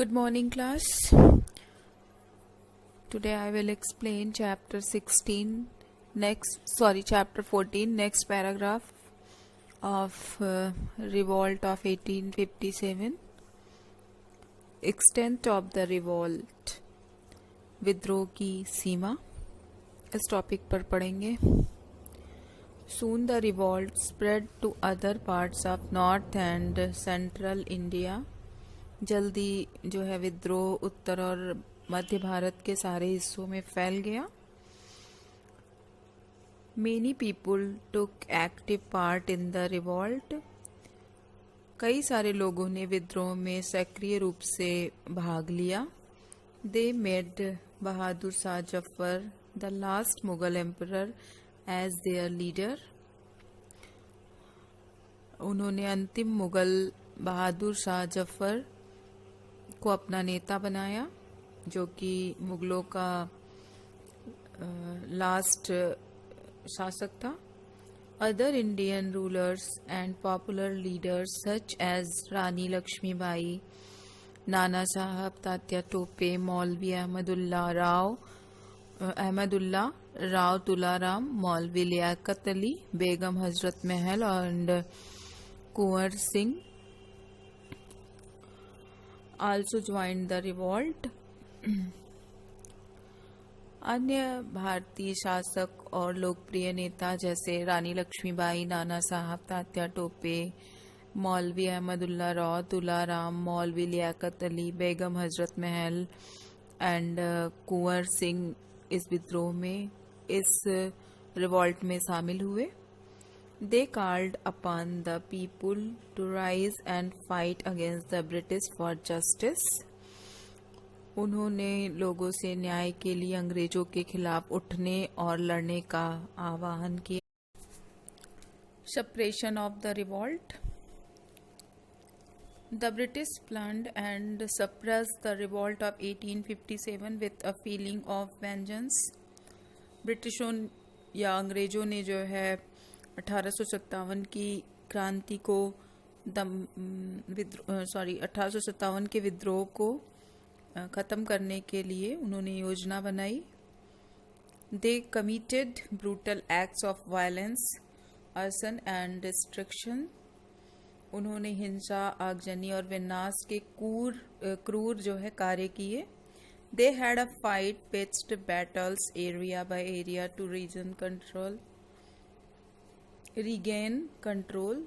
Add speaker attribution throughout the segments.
Speaker 1: Good morning, class. Today I will explain chapter 16, chapter 14, next paragraph of Revolt of 1857. Extent of the revolt, विद्रोह की सीमा, इस topic पर पढ़ेंगे. Soon the revolt spread to other parts of north and central India. जल्दी जो है विद्रोह उत्तर और मध्य भारत के सारे हिस्सों में फैल गया. Many people took active part in the revolt. कई सारे लोगों ने विद्रोह में सक्रिय रूप से भाग लिया. They made Bahadur Shah Zafar, the last Mughal emperor, as their leader. उन्होंने अंतिम मुगल बहादुर शाह जफर को अपना नेता बनाया, जो कि मुगलों का लास्ट शासक था. Other Indian rulers and popular leaders such as Rani Lakshmibai, Nana Sahab, Tatya Tope, मौलवी अहमदुल्ला राव तुलाराम, मौलवी Liaquat Ali, Begum Hazrat Mahal and Kunwar Singh also joined the revolt. अन्य भारतीय शासक और लोकप्रिय नेता जैसे रानी लक्ष्मीबाई, नाना साहब, तात्या टोपे, मौलवी अहमदुल्ला राव तुलाराम, मौलवी लियाकत अली, बेगम हजरत महल एंड कुंवर सिंह इस विद्रोह में, इस रिवॉल्ट में शामिल हुए. They called upon the people to rise and fight against the British for justice. उन्होंने लोगों से न्याय के लिए अंग्रेजों के खिलाफ उठने और लड़ने का आह्वान किया. Suppression of the revolt. The British planned and suppressed the revolt of 1857 with a feeling of vengeance. ब्रिटिशों या अंग्रेजों ने जो है 1857 की क्रांति को 1857 के विद्रोह को ख़त्म करने के लिए उन्होंने योजना बनाई. They committed brutal acts of violence, arson and destruction. उन्होंने हिंसा, आगजनी और विनाश के क्रूर जो है कार्य किए. They had a fight pitched battles area by area to regain control.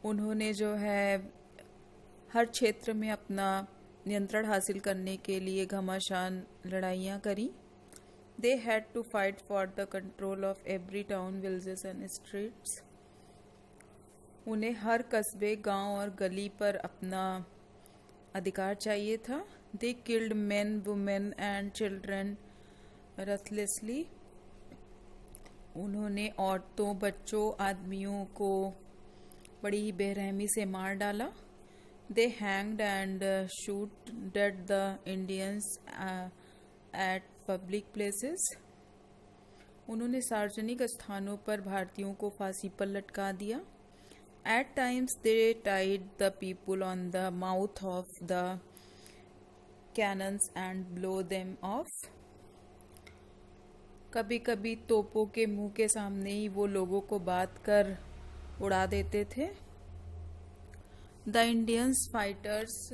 Speaker 1: उन्होंने जो है हर क्षेत्र में अपना नियंत्रण हासिल करने के लिए घमासान लड़ाइयाँ करी. They had to fight for the control of every town, villages and streets. उन्हें हर कस्बे, गांव और गली पर अपना अधिकार चाहिए था. They killed men, women and children ruthlessly. उन्होंने औरतों, बच्चों, आदमियों को बड़ी ही बेरहमी से मार डाला. They hanged and shoot dead the Indians at public places. उन्होंने सार्वजनिक स्थानों पर भारतीयों को फांसी पर लटका दिया. At times they tied the people on the mouth of the cannons and blow them off. कभी कभी तोपों के मुंह के सामने ही वो लोगों को बात कर उड़ा देते थे. The Indians fighters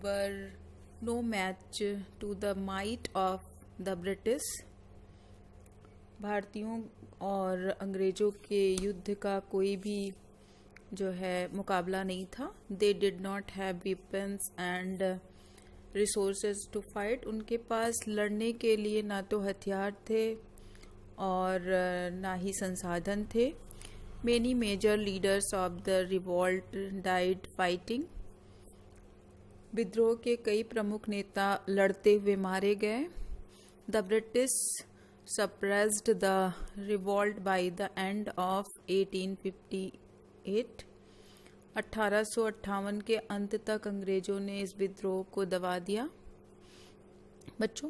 Speaker 1: were no match to the might of the British. भारतीयों और अंग्रेजों के युद्ध का कोई भी जो है मुकाबला नहीं था. They did not have weapons and resources to fight. उनके पास लड़ने के लिए ना तो हथियार थे और ना ही संसाधन थे. Many major leaders of the revolt died fighting. विद्रोह के कई प्रमुख नेता लड़ते हुए मारे गए. The British suppressed the revolt by the end of 1858. 1858 के अंत तक अंग्रेजों ने इस विद्रोह को दबा दिया. बच्चों,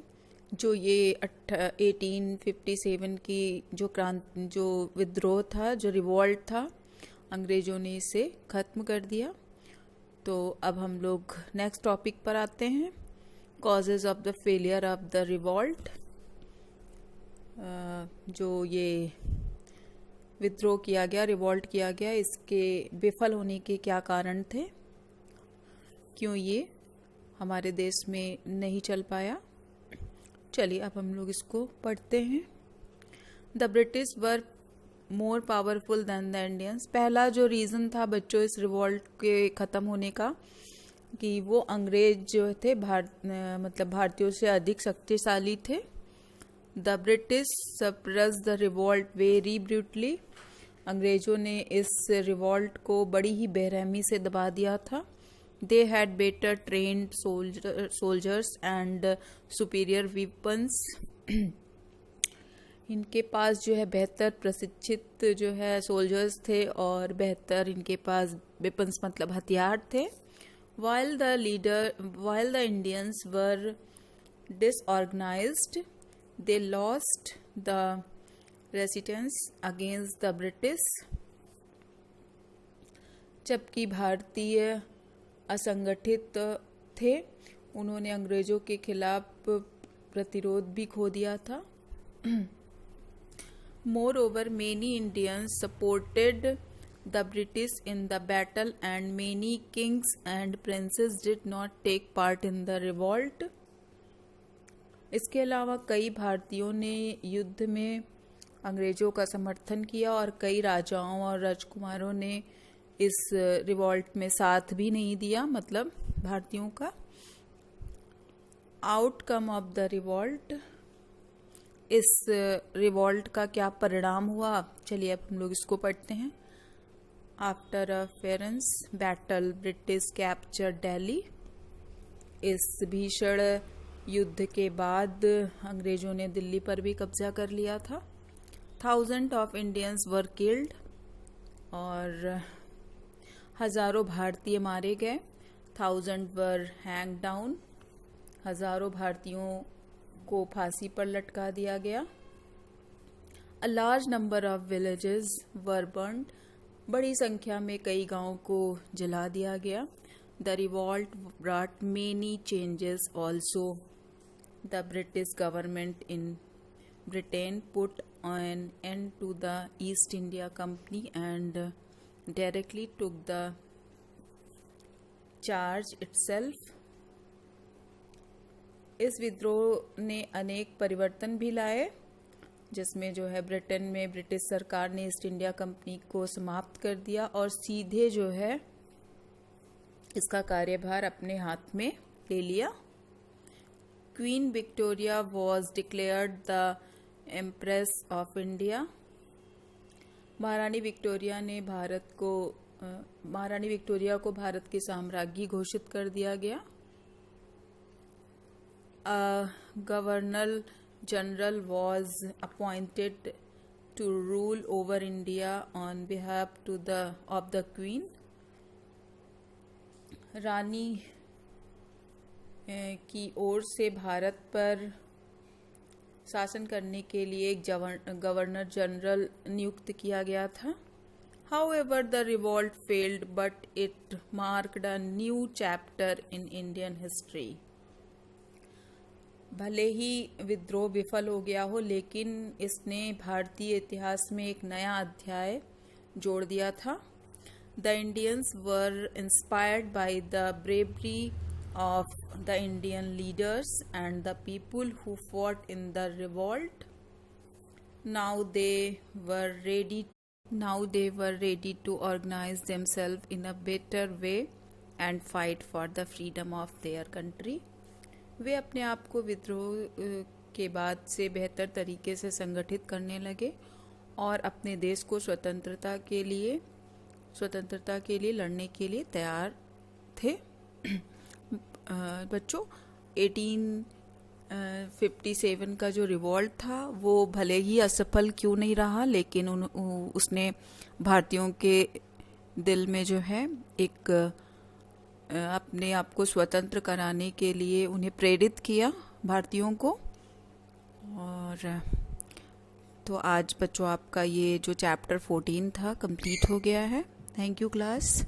Speaker 1: जो ये 1857 की जो विद्रोह था, जो रिवॉल्ट था, अंग्रेजों ने इसे ख़त्म कर दिया. तो अब हम लोग नेक्स्ट टॉपिक पर आते हैं, causes of the failure of the revolt. जो ये विद्रोह किया गया, रिवॉल्ट किया गया, इसके विफल होने के क्या कारण थे, क्यों ये हमारे देश में नहीं चल पाया। चलिए अब हम लोग इसको पढ़ते हैं। The British were more powerful then the Indians. पहला जो रीज़न था बच्चों इस रिवॉल्ट के ख़त्म होने का, कि वो अंग्रेज जो थे मतलब भारतीयों से अधिक शक्तिशाली थे। The British suppress the revolt very brutally. अंग्रेजों ने इस रिवॉल्ट को बड़ी ही बेरहमी से दबा दिया था। They had better trained soldiers and superior weapons. इनके पास जो है बेहतर प्रशिक्षित जो है सोल्जर्स थे और बेहतर इनके पास वेपन्स मतलब हथियार थे। while the Indians were disorganized, they lost the resistance against the British। जबकि भारतीय असंगठित थे, उन्होंने अंग्रेजों के खिलाफ प्रतिरोध भी खो दिया था। Moreover, many Indians supported the British in the battle and many kings and princes did not take part in the revolt। इसके अलावा कई भारतीयों ने युद्ध में अंग्रेजों का समर्थन किया और कई राजाओं और राजकुमारों ने इस रिवॉल्ट में साथ भी नहीं दिया, मतलब भारतीयों का। आउटकम ऑफ द रिवॉल्ट, इस रिवॉल्ट का क्या परिणाम हुआ, चलिए अब हम लोग इसको पढ़ते हैं। After a fierce battle British capture Delhi. इस भीषण युद्ध के बाद अंग्रेजों ने दिल्ली पर भी कब्जा कर लिया था। 1000 ऑफ इंडियंस वर किल्ड, और हजारों भारतीय मारे गए। 1000 वर हैंग डाउन, हजारों भारतीयों को फांसी पर लटका दिया गया। A large number of villages were burned, बड़ी संख्या में कई गांवों को जला दिया गया। The revolt brought many changes also. The British government in Britain put an end to the East India Company and directly took the charge itself. इस विद्रोह ने अनेक परिवर्तन भी लाए, जिसमें जो है ब्रिटेन में ब्रिटिश सरकार ने ईस्ट इंडिया कंपनी को समाप्त कर दिया और सीधे जो है इसका कार्यभार अपने हाथ में ले लिया। Queen Victoria was declared the empress of India. महारानी विक्टोरिया को भारत की साम्राज्ञी घोषित कर दिया गया। Governor general was appointed to rule over India on behalf of the Queen। रानी की ओर से भारत पर शासन करने के लिए एक गवर्नर जनरल नियुक्त किया गया था। However, the revolt failed, but it marked a new chapter in Indian history। भले ही विद्रोह विफल हो गया हो, लेकिन इसने भारतीय इतिहास में एक नया अध्याय जोड़ दिया था। The Indians were inspired by the bravery of the Indian leaders and the people who fought in the revolt. Now they were ready to organise themself in a better way and fight for the freedom of their country. वे अपने आप को विद्रोह के बाद से बेहतर तरीके से संगठित करने लगे और अपने देश को स्वतंत्रता के लिए लड़ने के लिए तैयार थे। बच्चों 1857 का जो रिवॉल्ट था वो भले ही असफल क्यों नहीं रहा, लेकिन उसने भारतीयों के दिल में जो है एक अपने आप को स्वतंत्र कराने के लिए उन्हें प्रेरित किया भारतीयों को। और तो आज बच्चों आपका ये जो चैप्टर 14 था कंप्लीट हो गया है। Thank you class.